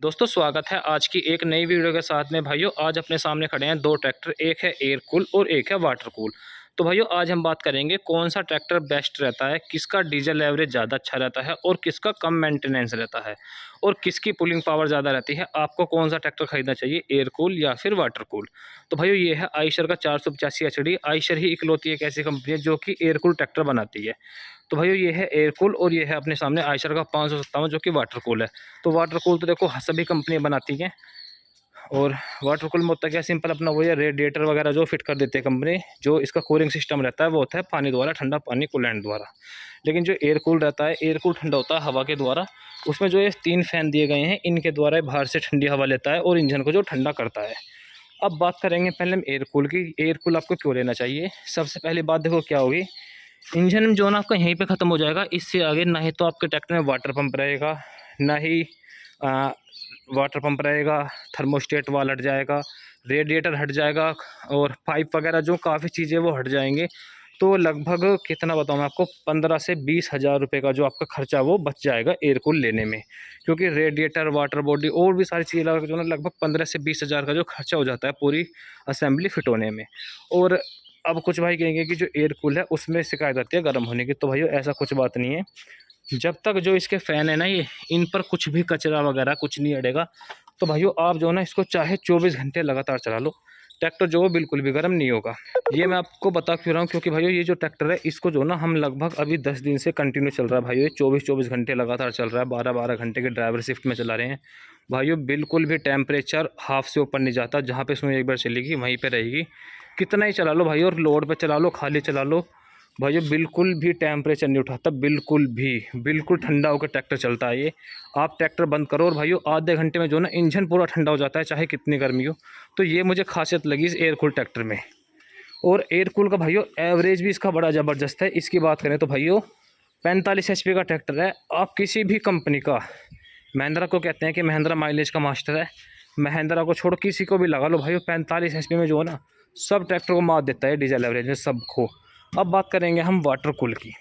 दोस्तों स्वागत है आज की एक नई वीडियो के साथ में। भाइयों आज अपने सामने खड़े हैं दो ट्रैक्टर, एक है एयर कूल और एक है वाटर कूल। तो भाइयों आज हम बात करेंगे कौन सा ट्रैक्टर बेस्ट रहता है, किसका डीजल एवरेज ज़्यादा अच्छा रहता है और किसका कम मेंटेनेंस रहता है और किसकी पुलिंग पावर ज़्यादा रहती है। आपको कौन सा ट्रैक्टर खरीदना चाहिए, एयर कूल या फिर वाटर कूल। तो भाइयों ये है आयशर का 485 HD। आयशर ही इकलौती एक ऐसी कंपनी है जो कि एयर कूल ट्रैक्टर बनाती है। तो भाइयों ये है एयर कूल और ये है अपने सामने आयशर का 557 जो कि वाटर कूल है। तो वाटर कूल तो देखो सभी कंपनियां बनाती हैं और वाटर कूल में होता क्या, सिंपल अपना वो है रेडिएटर वगैरह जो फिट कर देते हैं कंपनी। जो इसका कूलिंग सिस्टम रहता है वो होता है पानी द्वारा, ठंडा पानी कूलेंट द्वारा। लेकिन जो एयर कूल रहता है, एयर कूल ठंडा होता है हवा के द्वारा। उसमें जो ये 3 फैन दिए गए हैं, इनके द्वारा बाहर से ठंडी हवा लेता है और इंजन को जो ठंडा करता है। अब बात करेंगे पहले हम एयर कूल की। एयर कूल आपको क्यों लेना चाहिए, सबसे पहली बात देखो क्या होगी, इंजन में जो ना आपका यहीं पे ख़त्म हो जाएगा। इससे आगे ना ही तो आपके ट्रैक्टर में वाटर पंप रहेगा, ना ही वाटर पंप रहेगा, थर्मोस्टेट वाल हट जाएगा, रेडिएटर हट जाएगा और पाइप वगैरह जो काफ़ी चीज़ें वो हट जाएंगे। तो लगभग कितना बताऊँ मैं आपको, 15 से 20 हज़ार रुपये का जो आपका खर्चा वो बच जाएगा एयर कूल लेने में। क्योंकि रेडिएटर, वाटर बॉडी और भी सारी चीज़ें लगा जो ना लगभग 15 से 20 हज़ार का जो खर्चा हो जाता है पूरी असेंबली फिट होने में। और अब कुछ भाई कहेंगे कि जो एयर कूल है उसमें शिकायत आती है गर्म होने की। तो भाइयों ऐसा कुछ बात नहीं है, जब तक जो इसके फ़ैन है ना, ये इन पर कुछ भी कचरा वगैरह कुछ नहीं अड़ेगा। तो भाइयों आप जो है ना इसको चाहे 24 घंटे लगातार चला लो, ट्रैक्टर जो बिल्कुल भी गर्म नहीं होगा। ये मैं आपको बता क्यों रहा हूँ, क्योंकि भाइयों ये जो ट्रैक्टर है इसको जो ना हम लगभग अभी 10 दिन से कंटिन्यू चल रहा है। भाइयों ये 24-24 घंटे लगातार चल रहा है, 12-12 घंटे के ड्राइवर शिफ्ट में चला रहे हैं। भाइयों बिल्कुल भी टेम्परेचर हाफ से ऊपर नहीं जाता, जहाँ पे सुई एक बार चलेगी वहीं पर रहेगी। कितना ही चला लो भाई, और लोड पे चला लो, खाली चला लो, भाइयों बिल्कुल भी टेम्परेचर नहीं उठाता, बिल्कुल भी। बिल्कुल ठंडा होकर ट्रैक्टर चलता है ये। आप ट्रैक्टर बंद करो और भाइयों आधे घंटे में जो ना इंजन पूरा ठंडा हो जाता है, चाहे कितनी गर्मी हो। तो ये मुझे खासियत लगी इस एयर कूल ट्रैक्टर में। और एयर कूल का भाइयों एवरेज भी इसका बड़ा ज़बरदस्त है। इसकी बात करें तो भाइयों 45 HP का ट्रैक्टर है। आप किसी भी कंपनी का, महिंद्रा को कहते हैं कि महिंद्रा माइलेज का मास्टर है, महिंद्रा को छोड़ किसी को भी लगा लो भाइयों, 45 HP में जो है ना सब ट्रैक्टर को मार देता है डीजल एवरेज में सबको। अब बात करेंगे हम वाटर कूल की।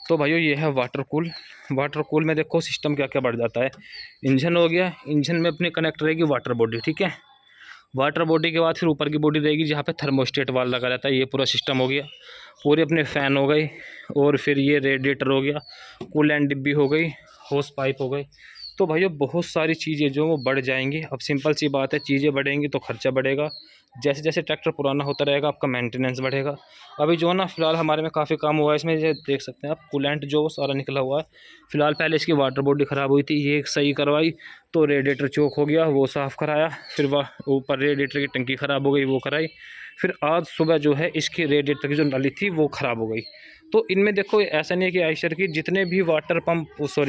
तो भाइयों ये है वाटर कूल। वाटर कूल में देखो सिस्टम क्या क्या बढ़ जाता है। इंजन हो गया, इंजन में अपनी कनेक्ट रहेगी वाटर बॉडी, ठीक है। वाटर बॉडी के बाद फिर ऊपर की बॉडी रहेगी जहाँ पे थर्मोस्टेट वाल लगा रहता है। ये पूरा सिस्टम हो गया, पूरे अपने फ़ैन हो गए और फिर ये रेडिएटर हो गया, कूलेंट डिब्बी हो गई, होस पाइप हो गई। तो भाइयों बहुत सारी चीज़ें जो वो बढ़ जाएंगी। अब सिंपल सी बात है, चीज़ें बढ़ेंगी तो खर्चा बढ़ेगा। जैसे जैसे ट्रैक्टर पुराना होता रहेगा आपका मेंटेनेंस बढ़ेगा। अभी जो ना फ़िलहाल हमारे में काफ़ी काम हुआ है इसमें, ये देख सकते हैं आप, कूलेंट जो सारा निकला हुआ है। फ़िलहाल पहले इसकी वाटर बॉडी ख़राब हुई थी, ये सही करवाई तो रेडिएटर चोक हो गया, वो साफ़ कराया। फिर वह ऊपर रेडिएटर की टंकी ख़राब हो गई, वो कराई। फिर आज सुबह जो है इसकी रेडिएटर की जो नली थी वो ख़राब हो गई। तो इनमें देखो ऐसा नहीं है कि आयशर की जितने भी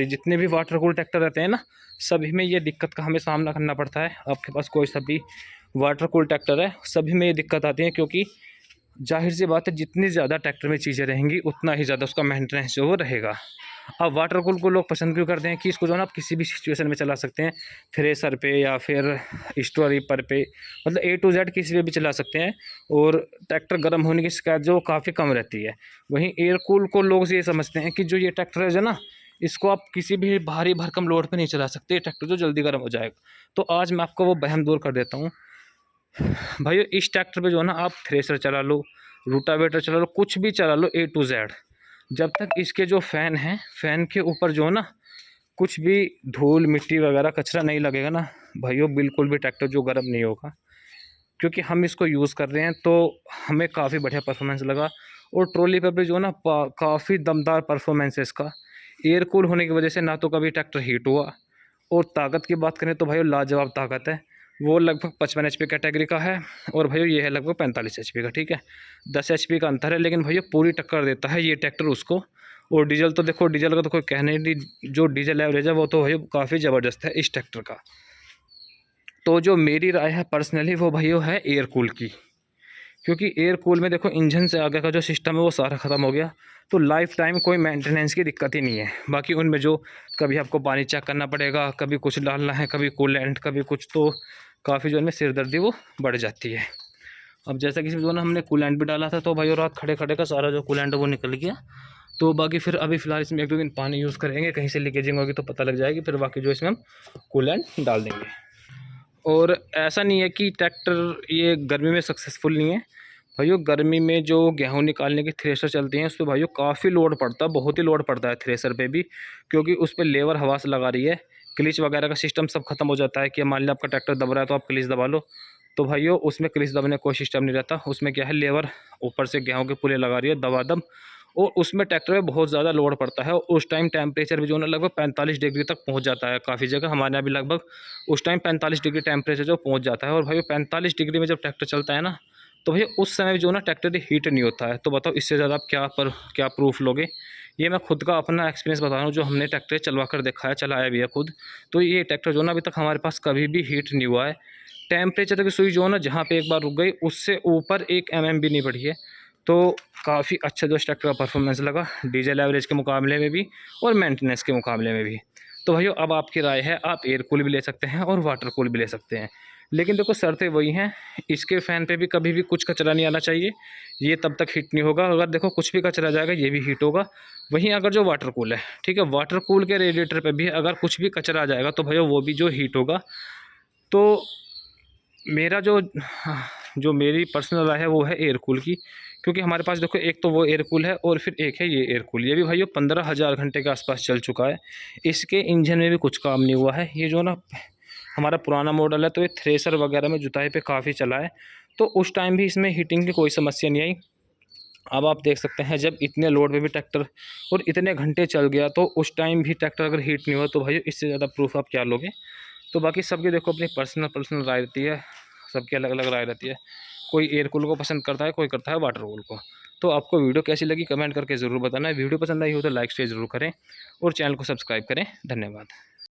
जितने भी वाटर कूल ट्रैक्टर रहते हैं ना, सभी में ये दिक्कत का हमें सामना करना पड़ता है। आपके पास कोई सा भी वाटर कूल ट्रैक्टर है, सभी में ये दिक्कत आती है। क्योंकि जाहिर सी बात है, जितनी ज़्यादा ट्रैक्टर में चीज़ें रहेंगी उतना ही ज़्यादा उसका मेंटेनेंस जो वो रहेगा। अब वाटर कूल को लोग पसंद क्यों करते हैं कि इसको जो है ना आप किसी भी सिचुएशन में चला सकते हैं, थ्रेसर पे या फिर स्टोर रीपर पे, मतलब A to Z किसी पे भी चला सकते हैं। और ट्रैक्टर गर्म होने की शिकायत जो काफ़ी कम रहती है। वहीं एयर कूल को लोग ये समझते हैं कि जो ये ट्रैक्टर है जो ना, इसको आप किसी भी भारी भरकम लोड पे नहीं चला सकते, ट्रैक्टर जो जल्दी गर्म हो जाएगा। तो आज मैं आपको वो वहम दूर कर देता हूँ। भाइयों इस ट्रैक्टर पे जो है ना आप थ्रेसर चला लो, रूटावेटर चला लो, कुछ भी चला लो A to Z, जब तक इसके जो फ़ैन हैं, फ़ैन के ऊपर जो है ना कुछ भी धूल मिट्टी वगैरह कचरा नहीं लगेगा ना भाइयों, बिल्कुल भी ट्रैक्टर जो गर्म नहीं होगा। क्योंकि हम इसको यूज़ कर रहे हैं तो हमें काफ़ी बढ़िया परफॉर्मेंस लगा। और ट्रॉली पर भी जो है ना काफ़ी दमदार परफॉर्मेंस है इसका। एयर कूल होने की वजह से ना तो कभी ट्रैक्टर हीट हुआ। और ताकत की बात करें तो भाइयों लाजवाब ताकत है। वो लगभग 55 HP कैटेगरी का है और भाइयों ये है लगभग 45 HP का, ठीक है। 10 HP का अंतर है, लेकिन भाइयों पूरी टक्कर देता है ये ट्रैक्टर उसको। और डीजल तो देखो, डीजल का तो कोई कहने नहीं, जो डीजल एवरेज है वो तो भाइयों काफ़ी ज़बरदस्त है इस ट्रैक्टर का। तो जो मेरी राय है पर्सनली वो भाइयों है एयर कूल की। क्योंकि एयर कूल में देखो इंजन से आगे का जो सिस्टम है वो सारा ख़त्म हो गया, तो लाइफ टाइम कोई मेंटेनेंस की दिक्कत ही नहीं है। बाकी उनमें जो कभी आपको पानी चेक करना पड़ेगा, कभी कुछ डालना है, कभी कूलेंट, कभी कुछ, तो काफ़ी जो है सिरदर्दी वो बढ़ जाती है। अब जैसा कि जो ना हमने कूलेंट भी डाला था, तो भाई रात खड़े खड़े का सारा जो कूलेंट वो निकल गया। तो बाकी फिर अभी फ़िलहाल इसमें 1-2 दिन पानी यूज़ करेंगे, कहीं से लीकेजिंग होगी तो पता लग जाएगी, फिर बाकी जो इसमें हम कूलेंट डाल देंगे। और ऐसा नहीं है कि ट्रैक्टर ये गर्मी में सक्सेसफुल नहीं है भाइयों। गर्मी में जो गेहूँ निकालने की थ्रेशर चलती हैं उस पर भाइयों काफ़ी लोड पड़ता है, बहुत ही लोड पड़ता है थ्रेशर पे भी, क्योंकि उस पर लेबर हवा से लगा रही है। क्लिच वगैरह का सिस्टम सब खत्म हो जाता है कि मान लिया आपका ट्रैक्टर दब रहा है तो आप क्लिच दबा लो, तो भाइयों उसमें क्लिच दबने का कोई सिस्टम नहीं रहता। उसमें क्या है, लेबर ऊपर से गेहूँ के पुले लगा रही है दबादब, और उसमें ट्रैक्टर में बहुत ज़्यादा लोड पड़ता है। और उस टाइम टेम्परेचर भी जो है ना लगभग 45 डिग्री तक पहुंच जाता है काफ़ी जगह, हमारे यहाँ भी लगभग उस टाइम 45 डिग्री टेम्परेचर जो पहुंच जाता है। और भाई 45 डिग्री में जब ट्रैक्टर चलता है ना, तो भैया उस समय जो ना ट्रैक्टर हीट नहीं होता है। तो बताओ इससे ज़्यादा आप क्या प्रूफ लोगे। ये मैं खुद का अपना एक्सपीरियंस बता रहा हूँ, जो हमने ट्रैक्टर चलवा कर देखा है, चलाया भी है खुद। तो ये ट्रैक्टर जो ना अभी तक हमारे पास कभी भी हीट नहीं हुआ है। टेम्परेचर की सुई जो है ना जहाँ पे एक बार रुक गई उससे ऊपर 1 mm भी नहीं बढ़ी है। तो काफ़ी अच्छा जो ट्रैक्टर का परफॉर्मेंस लगा, डीजल एवरेज के मुकाबले में भी और मेंटेनेंस के मुकाबले में भी। तो भैया अब आपकी राय है, आप एयर कूल भी ले सकते हैं और वाटर कूल भी ले सकते हैं, लेकिन देखो शर्तें वही हैं। इसके फ़ैन पे भी कभी भी कुछ कचरा नहीं आना चाहिए, ये तब तक हीट नहीं होगा। अगर देखो कुछ भी कचरा जाएगा ये भी हीट होगा। वहीं अगर जो वाटर कूल है, ठीक है, वाटर कूल के रेडिएटर पे भी अगर कुछ भी कचरा आ जाएगा तो भैया वो भी जो हीट होगा। तो मेरा जो मेरी पर्सनल राय है वो है एयर कूल की, क्योंकि हमारे पास देखो एक तो वो एयर कूल है और फिर एक है ये एयर कूल। ये भी भाइयों 15,000 घंटे के आसपास चल चुका है, इसके इंजन में भी कुछ काम नहीं हुआ है। ये जो ना हमारा पुराना मॉडल है, तो ये थ्रेसर वगैरह में जुताई पे काफ़ी चला है, तो उस टाइम भी इसमें हीटिंग की कोई समस्या नहीं आई। अब आप देख सकते हैं जब इतने लोड में भी ट्रैक्टर और इतने घंटे चल गया, तो उस टाइम भी ट्रैक्टर अगर हीट नहीं हुआ तो भाई इससे ज़्यादा प्रूफ आप क्या लोगे। तो बाकी सबकी देखो अपनी पर्सनल राय रहती है, सबकी अलग अलग राय रहती है। कोई एयर कूल को पसंद करता है, कोई करता है वाटर कूल को। तो आपको वीडियो कैसी लगी कमेंट करके ज़रूर बताना है। वीडियो पसंद आई हो तो लाइक शेयर ज़रूर करें और चैनल को सब्सक्राइब करें। धन्यवाद।